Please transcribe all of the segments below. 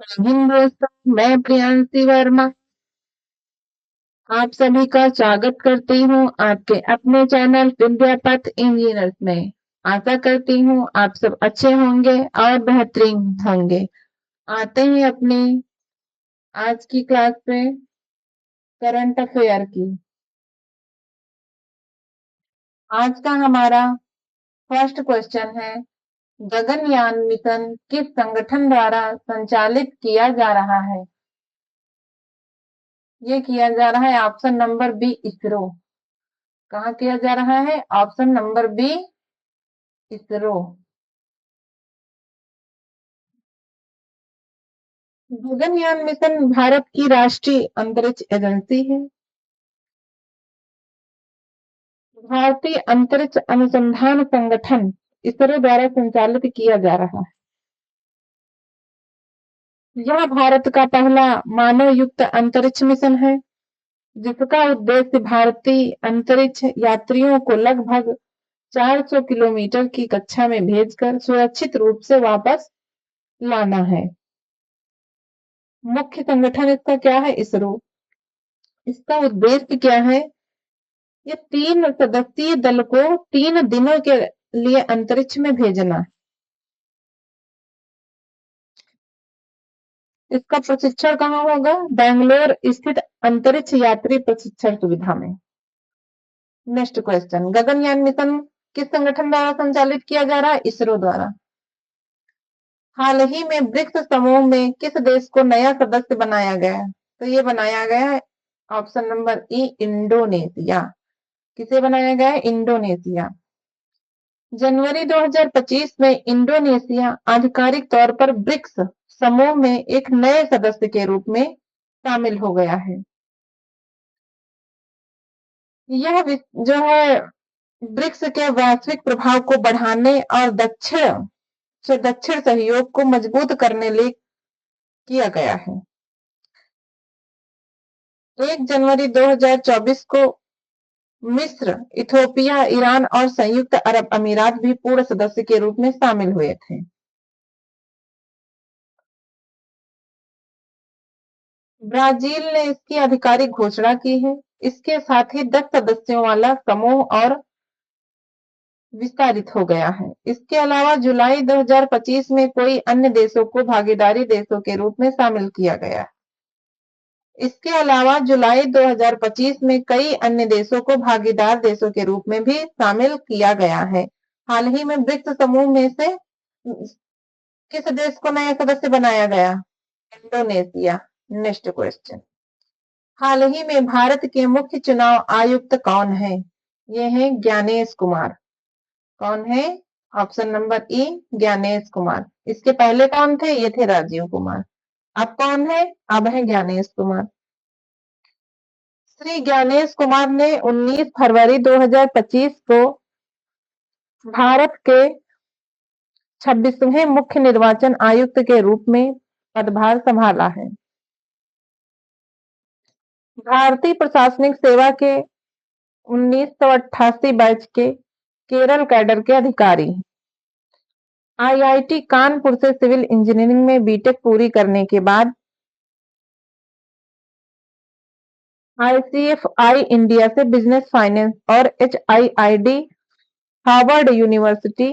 हिंद दोस्तों, मैं प्रियांशी वर्मा आप सभी का स्वागत करती हूँ आपके अपने चैनल विद्यापथ इंजीनियर्स में। आशा करती हूँ आप सब अच्छे होंगे और बेहतरीन होंगे। आते हैं अपनी आज की क्लास में करंट अफेयर की। आज का हमारा फर्स्ट क्वेश्चन है, गगनयान मिशन किस संगठन द्वारा संचालित किया जा रहा है? ये किया जा रहा है ऑप्शन नंबर बी इसरो। कहाँ किया जा रहा है? Option number B ISRO. Gaganyaan mission Bharat की राष्ट्रीय अंतरिक्ष एजेंसी है। भारतीय अंतरिक्ष अनुसंधान संगठन इसरो द्वारा संचालित किया जा रहा है। यह भारत का पहला मानव युक्त अंतरिक्ष मिशन है, जिसका उद्देश्य भारतीय अंतरिक्ष यात्रियों को लगभग 400 किलोमीटर की कक्षा में भेजकर सुरक्षित रूप से वापस लाना है। मुख्य संगठन इसका क्या है? इसरो। इसका उद्देश्य क्या है? ये 3 सदस्यीय दल को 3 दिनों के लिए अंतरिक्ष में भेजना। इसका प्रशिक्षण कहाँ होगा? बेंगलोर स्थित अंतरिक्ष यात्री प्रशिक्षण सुविधा में। नेक्स्ट क्वेश्चन, गगनयान मिशन किस संगठन द्वारा संचालित किया जा रहा है? इसरो द्वारा। हाल ही में ब्रिक्स समूह में किस देश को नया सदस्य बनाया गया है? तो ये बनाया गया है ऑप्शन नंबर ई इंडोनेशिया। किसे बनाया गया है? इंडोनेशिया। जनवरी 2025 में इंडोनेशिया आधिकारिक तौर पर ब्रिक्स समूह में एक नए सदस्य के रूप में शामिल हो गया है। यह जो है ब्रिक्स के वैश्विक प्रभाव को बढ़ाने और दक्षिण से दक्षिण सहयोग को मजबूत करने लिए किया गया है। 1 जनवरी 2024 को मिस्र, इथोपिया, ईरान और संयुक्त अरब अमीरात भी पूर्ण सदस्य के रूप में शामिल हुए थे। ब्राजील ने इसकी आधिकारिक घोषणा की है। इसके साथ ही 10 सदस्यों वाला समूह और विस्तारित हो गया है। इसके अलावा जुलाई 2025 में कोई अन्य देशों को भागीदारी देशों के रूप में शामिल किया गया। इसके अलावा जुलाई 2025 में कई अन्य देशों को भागीदार देशों के रूप में भी शामिल किया गया है। हाल ही में ब्रिक्स समूह में से किस देश को नया सदस्य बनाया गया? इंडोनेशिया। नेक्स्ट क्वेश्चन, हाल ही में भारत के मुख्य चुनाव आयुक्त कौन है? ये है ज्ञानेश कुमार। कौन है? Option number E Gyanesh Kumar. इसके पहले कौन थे? ये थे राजीव कुमार। अब कौन है? अब है ज्ञानेश कुमार। श्री ज्ञानेश कुमार ने 19 फरवरी 2025 को भारत के 26वें मुख्य निर्वाचन आयुक्त के रूप में पदभार संभाला है। भारतीय प्रशासनिक सेवा के 1988 बैच के केरल कैडर के अधिकारी। आईआईटी कानपुर से सिविल इंजीनियरिंग में बीटेक पूरी करने के बाद आईसीएफआई इंडिया से बिजनेस फाइनेंस और एचआईआईडी हार्वर्ड यूनिवर्सिटी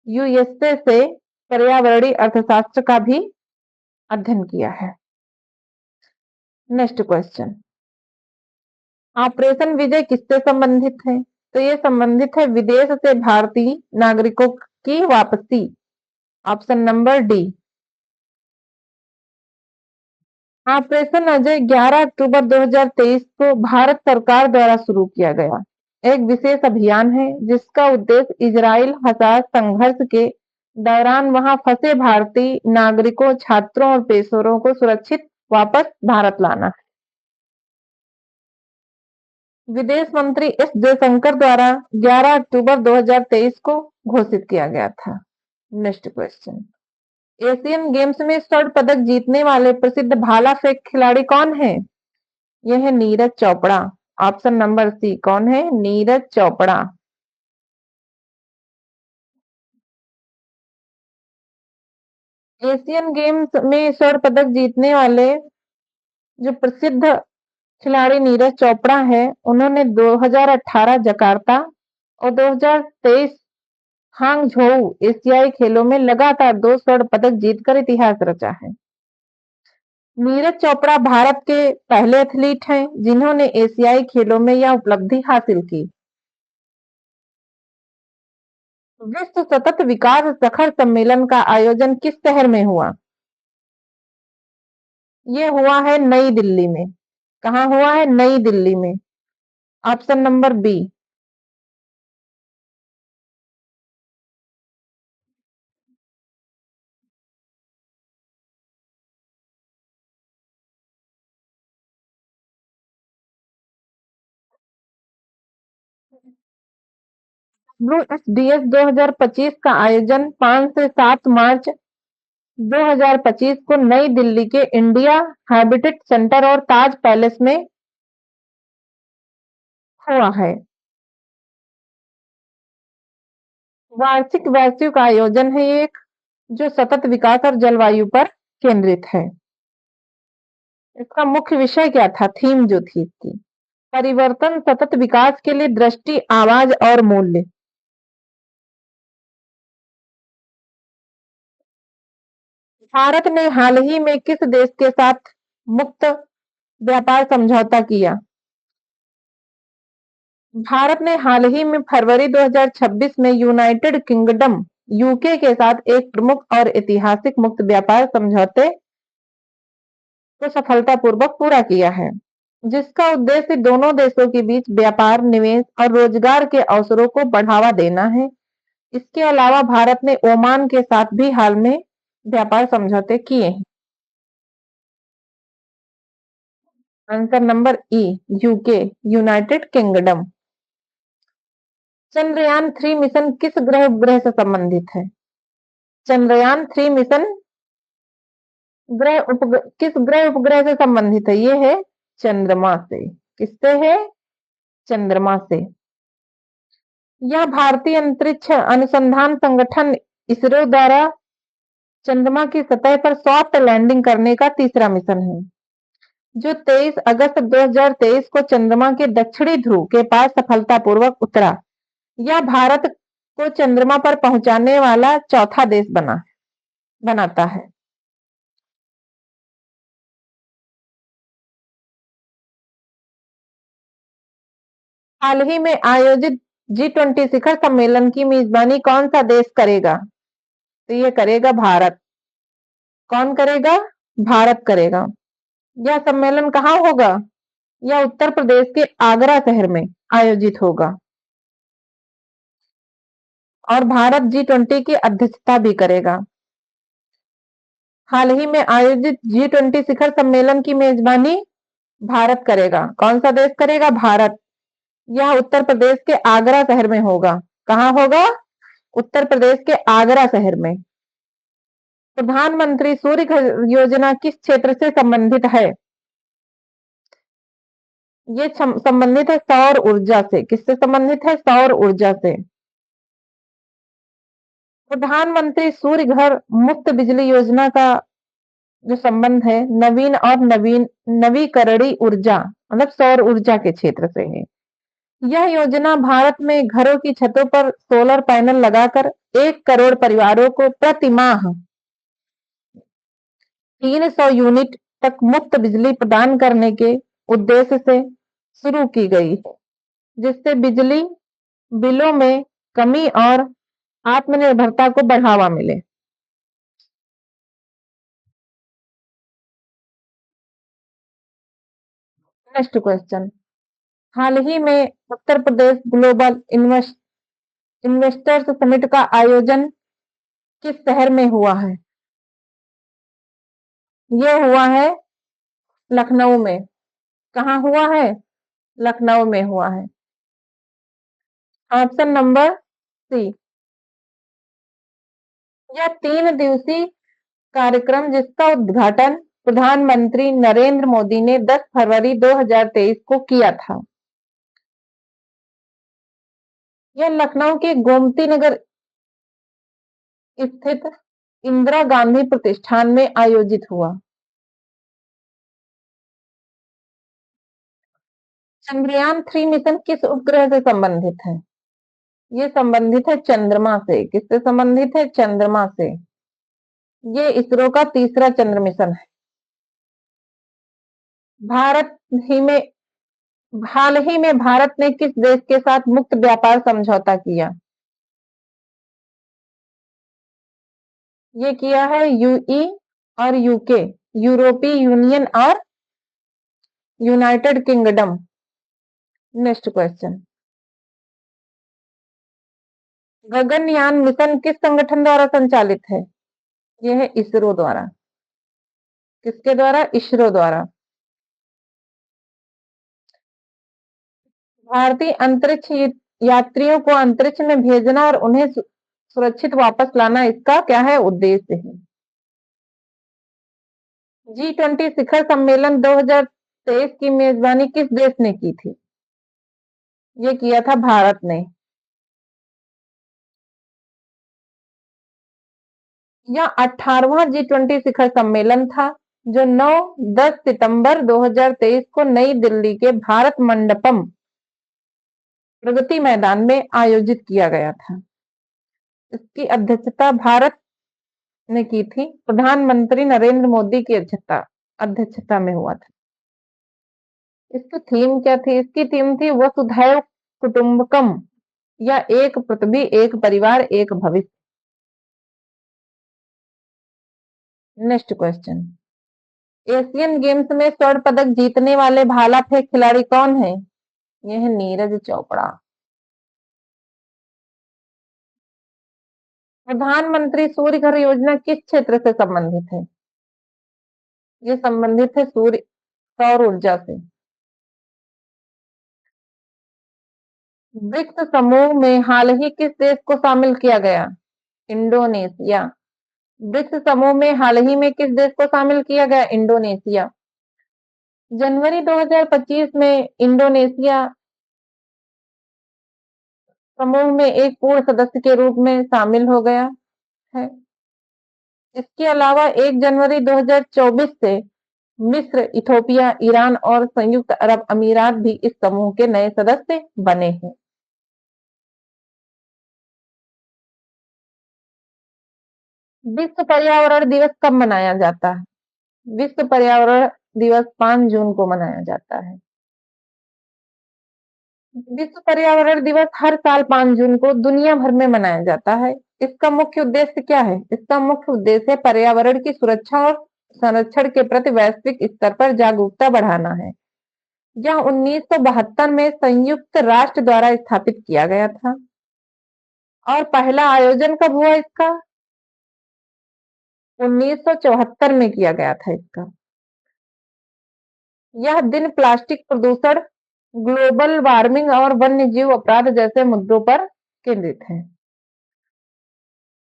यूएसए से पर्यावरणीय अर्थशास्त्र का भी अध्ययन किया है। नेक्स्ट क्वेश्चन, ऑपरेशन विजय किससे संबंधित है? तो ये संबंधित है विदेश से भारतीय नागरिकों की वापसी। Option number D. Operation Ajay 11 अक्टूबर 2023 को भारत सरकार द्वारा शुरू किया गया एक विशेष अभियान है, जिसका उद्देश्य इजराइल हसास संघर्ष के दौरान वहां फंसे भारतीय नागरिकों, छात्रों और पेशेवरों को सुरक्षित वापस भारत लाना है। विदेश मंत्री एस जयशंकर द्वारा 11 अक्टूबर 2023 को घोषित किया गया था। नेक्स्ट क्वेश्चन, एशियन गेम्स में स्वर्ण पदक जीतने वाले प्रसिद्ध भाला फेंक खिलाड़ी कौन है? यह है Neeraj Chopra. Option number C. कौन है? नीरज चोपड़ा। एशियन गेम्स में स्वर्ण पदक जीतने वाले जो प्रसिद्ध खिलाड़ी नीरज चोपड़ा है, उन्होंने 2018 जकार्ता और 2023 हांगझोऊ एशियाई खेलों में लगातार 2 स्वर्ण पदक जीतकर इतिहास रचा है। नीरज चोपड़ा भारत के पहले एथलीट हैं जिन्होंने एशियाई खेलों में यह उपलब्धि हासिल की। विश्व सतत विकास शिखर सम्मेलन का आयोजन किस शहर में हुआ? ये हुआ है नई दिल्ली में। कहाँ हुआ है? नई दिल्ली में। Option number B. Blue SDS 2025 का आयोजन 5 से 7 मार्च 2025 को नई दिल्ली के इंडिया हैबिटेट सेंटर और ताज पैलेस में हुआ है। वार्षिक वैश्विक आयोजन है एक जो सतत विकास और जलवायु पर केंद्रित है। इसका मुख्य विषय क्या था? थीम जो थी इसकी, परिवर्तन, सतत विकास के लिए दृष्टि, आवाज और मूल्य। भारत ने हाल ही में किस देश के साथ मुक्त व्यापार समझौता किया? भारत ने हाल ही में फरवरी 2026 में यूनाइटेड किंगडम यूके के साथ एक प्रमुख और ऐतिहासिक मुक्त व्यापार समझौते को सफलतापूर्वक पूरा किया है, जिसका उद्देश्य दोनों देशों के बीच व्यापार, निवेश और रोजगार के अवसरों को बढ़ावा देना है। इसके अलावा भारत ने ओमान के साथ भी हाल में व्यापार समझौते किए हैं। आंसर नंबर ई, UK, United kingdom. Chandrayaan 3 mission किस ग्रह उपग्रह से संबंधित है? चंद्रयान 3 मिशन किस ग्रह उपग्रह से संबंधित है? ये है चंद्रमा से। किससे है? चंद्रमा से। यह भारतीय अंतरिक्ष अनुसंधान संगठन इसरो द्वारा चंद्रमा की सतह पर सॉफ्ट लैंडिंग करने का तीसरा मिशन है, जो 23 अगस्त 2023 को चंद्रमा के दक्षिणी ध्रुव के पास सफलतापूर्वक उतरा। यह भारत को चंद्रमा पर पहुंचाने वाला चौथा देश बनाता है। हाल ही में आयोजित G20 शिखर सम्मेलन की मेजबानी कौन सा देश करेगा? तो ये करेगा भारत। कौन करेगा? भारत करेगा। यह सम्मेलन कहाँ होगा? यह उत्तर प्रदेश के आगरा शहर में आयोजित होगा और भारत G20 की अध्यक्षता भी करेगा। हाल ही में आयोजित G20 शिखर सम्मेलन की मेजबानी भारत करेगा। कौन सा देश करेगा? भारत। यह उत्तर प्रदेश के आगरा शहर में होगा। कहाँ होगा? उत्तर प्रदेश के आगरा शहर में। प्रधानमंत्री सूर्य घर योजना किस क्षेत्र से संबंधित है? ये संबंधित है सौर ऊर्जा से। किससे संबंधित है? सौर ऊर्जा से। प्रधानमंत्री सूर्य घर मुफ्त बिजली योजना का जो संबंध है नवीन और नवीकरणीय ऊर्जा मतलब सौर ऊर्जा के क्षेत्र से है। यह योजना भारत में घरों की छतों पर सोलर पैनल लगाकर 1 करोड़ परिवारों को प्रति माह 300 यूनिट तक मुफ्त बिजली प्रदान करने के उद्देश्य से शुरू की गई है, जिससे बिजली बिलों में कमी और आत्मनिर्भरता को बढ़ावा मिले। Next question. हाल ही में Uttar Pradesh global investors summit का आयोजन किस शहर में हुआ है? ये हुआ है लखनऊ में। कहाँ हुआ है? लखनऊ में हुआ है। Option number C. यह 3 दिवसीय कार्यक्रम जिसका उद्घाटन प्रधानमंत्री नरेंद्र मोदी ने 10 फरवरी 2023 को किया था। यह लखनऊ के गोमती नगर स्थित इंदिरा गांधी प्रतिष्ठान में आयोजित हुआ। चंद्रयान 3 मिशन किस उपग्रह से संबंधित है? ये संबंधित है चंद्रमा से। किससे संबंधित है? चंद्रमा से। ये इसरो का तीसरा चंद्र मिशन है। भारत ही में हाल ही में भारत ने किस देश के साथ मुक्त व्यापार समझौता किया? ये किया है यूई और यूके, यूरोपीय यूनियन और United kingdom. Next question, Gaganyaan mission किस संगठन द्वारा संचालित है? यह है इसरो द्वारा। किसके द्वारा? इसरो द्वारा। भारतीय अंतरिक्ष यात्रियों को अंतरिक्ष में भेजना और उन्हें सुरक्षित वापस लाना इसका क्या है? उद्देश्य है। G20 शिखर सम्मेलन 2023 की मेजबानी किस देश ने की थी? ये किया था भारत ने। यह 18वां G20 शिखर सम्मेलन था जो 9-10 सितंबर 2023 को नई दिल्ली के भारत मंडपम प्रगति मैदान में आयोजित किया गया था। इसकी अध्यक्षता भारत ने की थी। प्रधानमंत्री नरेंद्र मोदी की अध्यक्षता में हुआ था। इसकी थीम क्या थी? इसकी थीम थी वसुधैव कुटुंबकम या एक पृथ्वी एक परिवार एक भविष्य। नेक्स्ट क्वेश्चन, एशियन गेम्स में स्वर्ण पदक जीतने वाले भाला फेंक खिलाड़ी कौन है? यह है नीरज चोपड़ा। प्रधानमंत्री सूर्य घर योजना किस क्षेत्र से संबंधित है? ये संबंधित है सौर ऊर्जा से। ब्रिक्स समूह में हाल ही किस देश को शामिल किया गया? इंडोनेशिया। ब्रिक्स समूह में हाल ही में किस देश को शामिल किया गया? इंडोनेशिया। जनवरी 2025 में इंडोनेशिया समूह में एक पूर्ण सदस्य के रूप में शामिल हो गया है। इसके अलावा 1 जनवरी 2024 से मिस्र, इथोपिया, ईरान और संयुक्त अरब अमीरात भी इस समूह के नए सदस्य बने हैं। विश्व पर्यावरण दिवस कब मनाया जाता है? विश्व पर्यावरण दिवस 5 जून को मनाया जाता है। विश्व पर्यावरण दिवस हर साल 5 जून को दुनिया भर में मनाया जाता है। इसका मुख्य उद्देश्य क्या है? इसका मुख्य उद्देश्य पर्यावरण की सुरक्षा और संरक्षण के प्रति वैश्विक स्तर पर जागरूकता बढ़ाना है। यह 1972 में संयुक्त राष्ट्र द्वारा स्थापित किया गया था। और पहला आयोजन कब हुआ इसका? 1974 में किया गया था इसका। यह दिन प्लास्टिक प्रदूषण, ग्लोबल वार्मिंग और वन्य जीव अपराध जैसे मुद्दों पर केंद्रित है।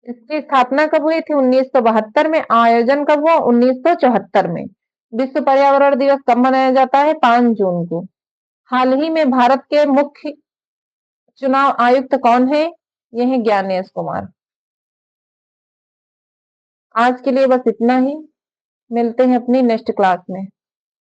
इसकी स्थापना कब हुई थी? 1972 में। आयोजन कब हुआ? 1974 में। विश्व पर्यावरण दिवस कब मनाया जाता है? 5 जून को। हाल ही में भारत के मुख्य चुनाव आयुक्त कौन है? ये है ज्ञानेश कुमार। आज के लिए बस इतना ही। मिलते हैं अपनी नेक्स्ट क्लास में।